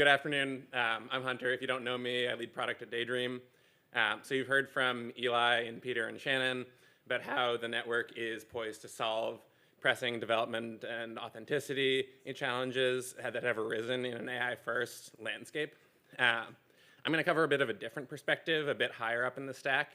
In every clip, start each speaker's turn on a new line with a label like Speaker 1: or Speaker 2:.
Speaker 1: good afternoon. I'm Hunter. If you don't know me, I lead product at Daydream. So you've heard from Eli and Peter and Shannon about how the network is poised to solve pressing development and authenticity challenges that have arisen in an AI-first landscape. I'm going to cover a bit of a different perspective, a bit higher up in the stack,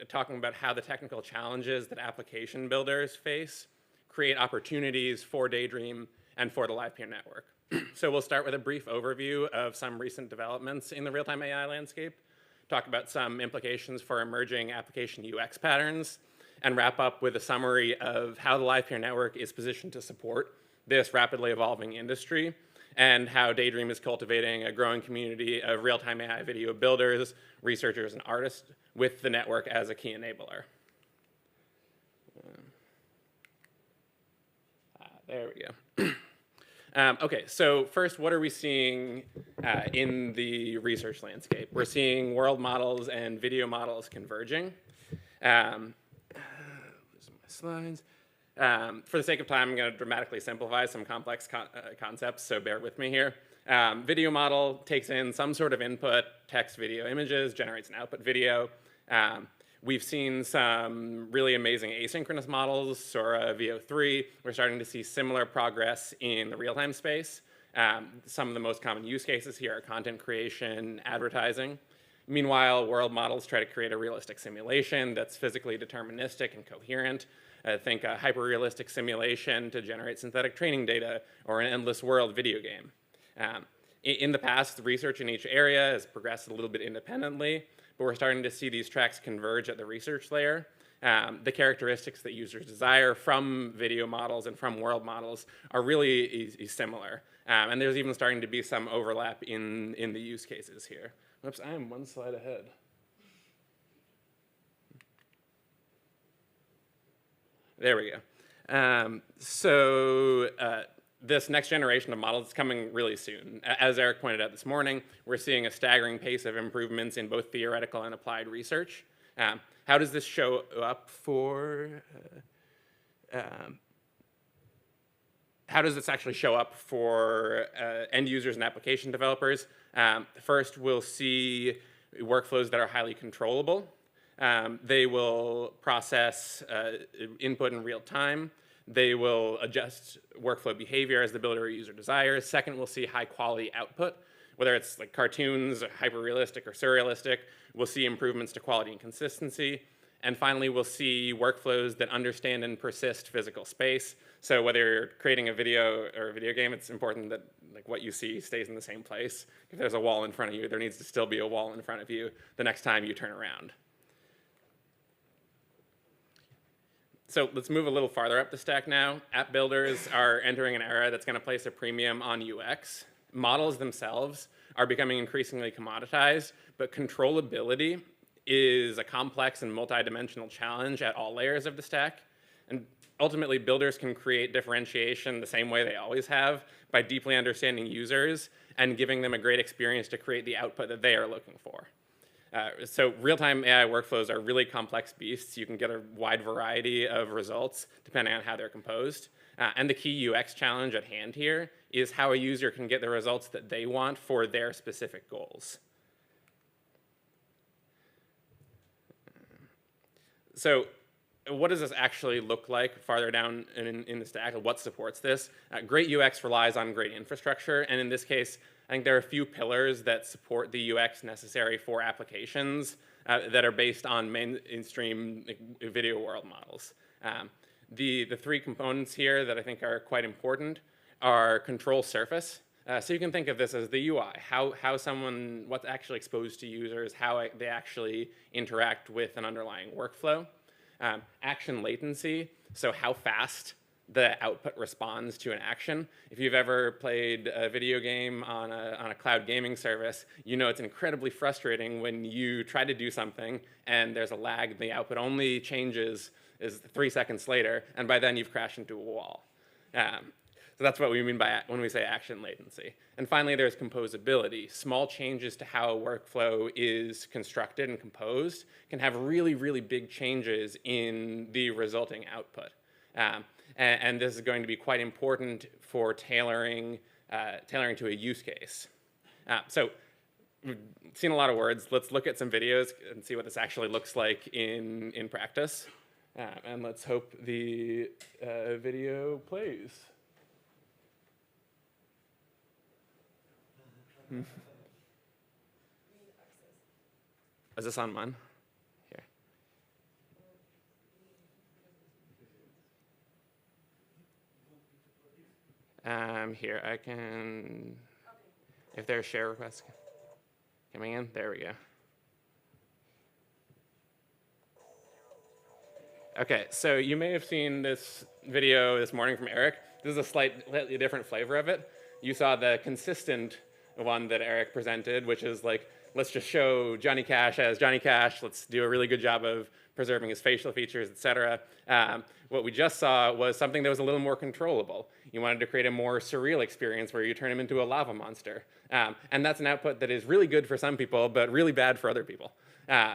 Speaker 1: talking about how the technical challenges that application builders face create opportunities for Daydream and for the Livepeer network. So we'll start with a brief overview of some recent developments in the real-time AI landscape, talk about some implications for emerging application UX patterns, and wrap up with a summary of how the Livepeer network is positioned to support this rapidly evolving industry, and how Daydream is cultivating a growing community of real-time AI video builders, researchers, and artists with the network as a key enabler. There we go. Okay, so first, what are we seeing in the research landscape? We're seeing world models and video models converging. Losing my slides. For the sake of time, I'm going to dramatically simplify some complex concepts, so bear with me here. Video model takes in some sort of input, text, video, images, generates an output video. We've seen some really amazing asynchronous models, Sora, VO3. We're starting to see similar progress in the real-time space. Some of the most common use cases here are content creation, advertising. Meanwhile, world models try to create a realistic simulation that's physically deterministic and coherent. Think a hyper-realistic simulation to generate synthetic training data or an endless world video game. In the past, the research in each area has progressed a little bit independently, but we're starting to see these tracks converge at the research layer. The characteristics that users desire from video models and from world models are really similar. And there's even starting to be some overlap in the use cases here. Whoops, I am one slide ahead. There we go. This next generation of models is coming really soon. As Eric pointed out this morning, we're seeing a staggering pace of improvements in both theoretical and applied research. How does this show up for, how does this actually show up for end users and application developers? First, we'll see workflows that are highly controllable. They will process input in real time. They will adjust workflow behavior as the builder or user desires. Second, we'll see high quality output, whether it's like cartoons, hyper-realistic or surrealistic. We'll see improvements to quality and consistency. And finally, we'll see workflows that understand and persist physical space. So whether you're creating a video or a video game, it's important that like what you see stays in the same place. If there's a wall in front of you, there needs to still be a wall in front of you the next time you turn around. So let's move a little farther up the stack now. App builders are entering an era that's going to place a premium on UX. Models themselves are becoming increasingly commoditized, but controllability is a complex and multidimensional challenge at all layers of the stack. And ultimately, builders can create differentiation the same way they always have by deeply understanding users and giving them a great experience to create the output that they are looking for. So real-time AI workflows are really complex beasts. You can get a wide variety of results depending on how they're composed. And the key UX challenge at hand here is how a user can get the results that they want for their specific goals. So what does this actually look like farther down in the stack? What supports this? Great UX relies on great infrastructure. And in this case, I think there are a few pillars that support the UX necessary for applications that are based on mainstream video world models. The three components here that I think are quite important are control surface. So you can think of this as the UI, what's actually exposed to users, how they actually interact with an underlying workflow. Action latency, so how fast the output responds to an action. If you've ever played a video game on a cloud gaming service, you know it's incredibly frustrating when you try to do something and there's a lag and the output only changes 3 seconds later, and by then you've crashed into a wall. So that's what we mean by when we say action latency. And finally, there's composability. Small changes to how a workflow is constructed and composed can have really, really big changes in the resulting output. And this is going to be quite important for tailoring to a use case. So we've seen a lot of words. Let's look at some videos and see what this actually looks like in practice. And let's hope the video plays. Is this on mine? Here, I can, if there are share requests coming in, there we go. Okay, so you may have seen this video this morning from Eric. This is a slightly different flavor of it. You saw the consistent one that Eric presented, which is like, let's just show Johnny Cash as Johnny Cash. Let's do a really good job of preserving his facial features, et cetera. What we just saw was something that was a little more controllable. You wanted to create a more surreal experience where you turn him into a lava monster. And that's an output that is really good for some people, but really bad for other people.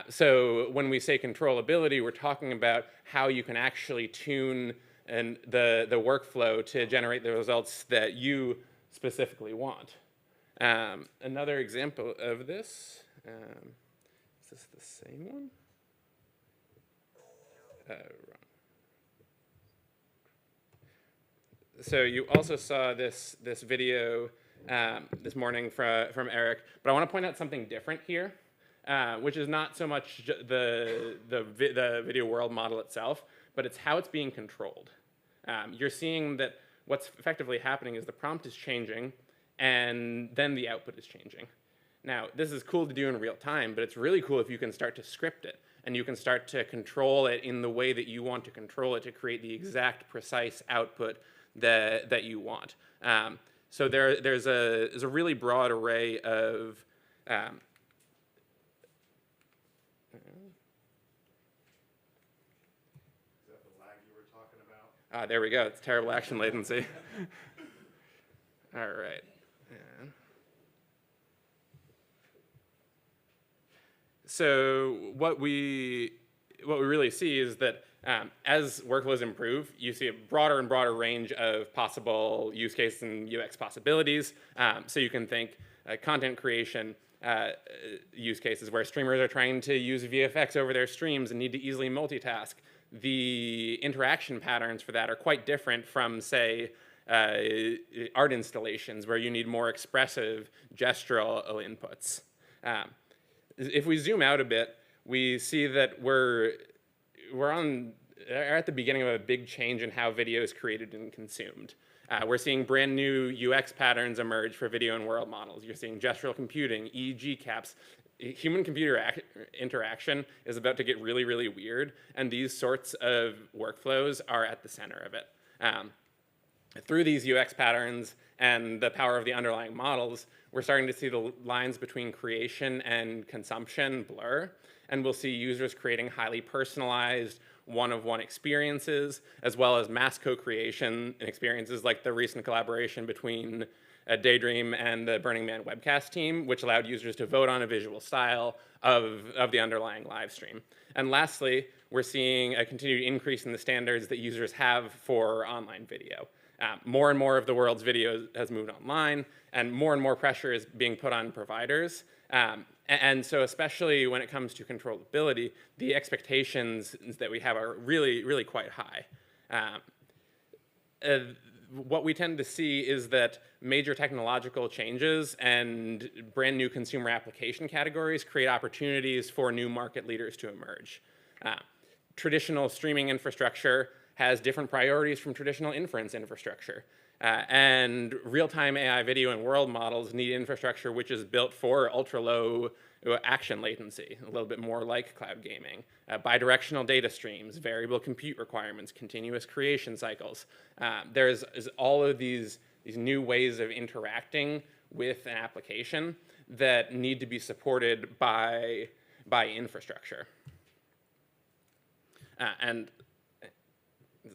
Speaker 1: So when we say controllability, we're talking about how you can actually tune the workflow to generate the results that you specifically want. Another example of this, is this the same one? Wrong. So you also saw this video this morning from Eric, but I want to point out something different here, which is not so much the video world model itself, but it's how it's being controlled. You're seeing that what's effectively happening is the prompt is changing, and then the output is changing. Now, this is cool to do in real time, but it's really cool if you can start to script it, and you can start to control it in the way that you want to control it to create the exact precise output that you want. So there's a really broad array of is that
Speaker 2: the lag you were talking about?
Speaker 1: there we go. It's terrible action latency. All right. So what we really see is that as workflows improve, you see a broader and broader range of possible use cases and UX possibilities. So you can think content creation use cases where streamers are trying to use VFX over their streams and need to easily multitask. The interaction patterns for that are quite different from, say, art installations where you need more expressive gestural inputs. If we zoom out a bit, we see that we're at the beginning of a big change in how video is created and consumed. We're seeing brand new UX patterns emerge for video and world models. You're seeing gestural computing, EEG caps. Human-computer interaction is about to get really, really weird, and these sorts of workflows are at the center of it. Through these UX patterns and the power of the underlying models, we're starting to see the lines between creation and consumption blur, and we'll see users creating highly personalized one-of-one experiences, as well as mass co-creation experiences like the recent collaboration between Daydream and the Burning Man webcast team, which allowed users to vote on a visual style of the underlying live stream. And lastly, we're seeing a continued increase in the standards that users have for online video. More and more of the world's video has moved online, and more pressure is being put on providers. And so especially when it comes to controllability, the expectations that we have are really, really quite high. What we tend to see is that major technological changes and brand new consumer application categories create opportunities for new market leaders to emerge. Traditional streaming infrastructure has different priorities from traditional inference infrastructure. And real-time AI video and world models need infrastructure which is built for ultra-low action latency, a little bit more like cloud gaming. Bidirectional data streams, variable compute requirements, continuous creation cycles. There's all of these new ways of interacting with an application that need to be supported by infrastructure. And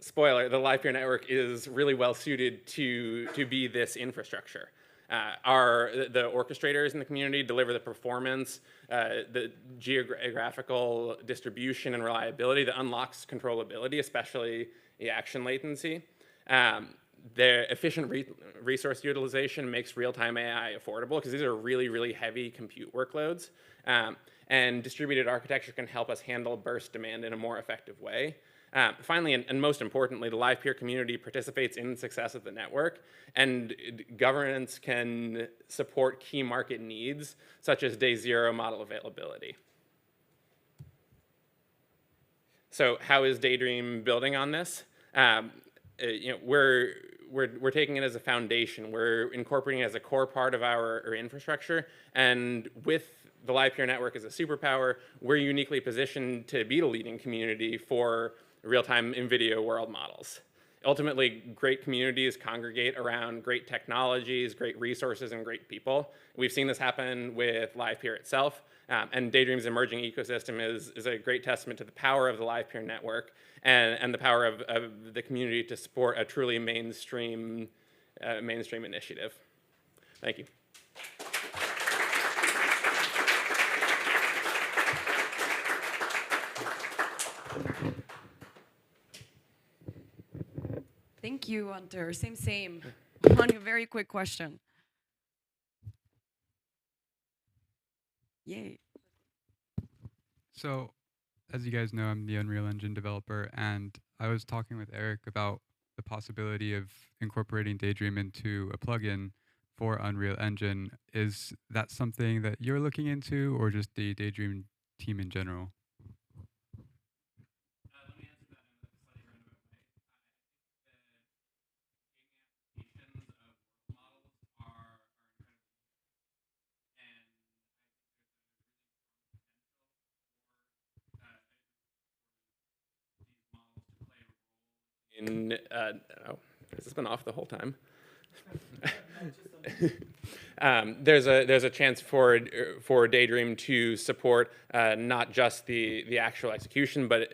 Speaker 1: spoiler, the Livepeer network is really well suited to be this infrastructure. The orchestrators in the community deliver the performance, the geographical distribution and reliability that unlocks controllability, especially the action latency. the efficient resource utilization makes real-time AI affordable because these are really, really heavy compute workloads. And distributed architecture can help us handle burst demand in a more effective way. Finally, and most importantly, the Livepeer community participates in the success of the network, and governance can support key market needs, such as day zero model availability. So how is Daydream building on this? We're taking it as a foundation. We're incorporating it as a core part of our infrastructure, and with the Livepeer network as a superpower, we're uniquely positioned to be the leading community for real-time in-video world models. Ultimately, great communities congregate around great technologies, great resources, and great people. We've seen this happen with Livepeer itself, and Daydream's emerging ecosystem is a great testament to the power of the Livepeer network and the power of the community to support a truly mainstream initiative. Thank you.
Speaker 3: Thank you, Hunter. Same. One very quick question. Yay.
Speaker 4: So, as you guys know, I'm the Unreal Engine developer, and I was talking with Eric about the possibility of incorporating Daydream into a plugin for Unreal Engine. Is that something that you're looking into, or just the Daydream team in general?
Speaker 1: Let me answer that in a slightly roundabout way. I think the gaming applications of world models are incredibly useful, and I think there's a really strong potential for these models to play a role in. Oh, has this been off the whole time? There's a chance for Daydream to support not just the actual execution, but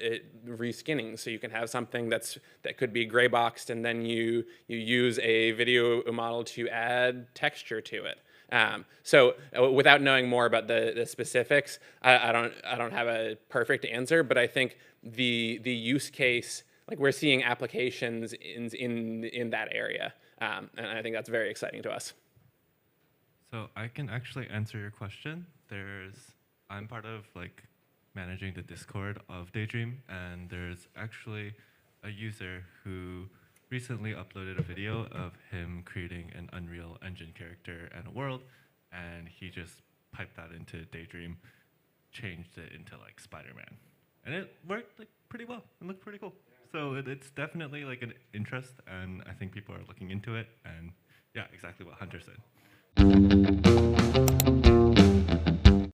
Speaker 1: reskinning. So you can have something that could be gray boxed, and then you use a video model to add texture to it. So without knowing more about the specifics, I don't have a perfect answer, but I think the use case, like we're seeing applications in that area, and I think that's very exciting to us.
Speaker 2: So I can actually answer your question. I'm part of managing the Discord of Daydream, and there's actually a user who recently uploaded a video of him creating an Unreal Engine character and a world, and he just piped that into Daydream, changed it into Spider-Man, and it worked pretty well and looked pretty cool. So it's definitely an interest, and I think people are looking into it, and yeah, exactly what Hunter said.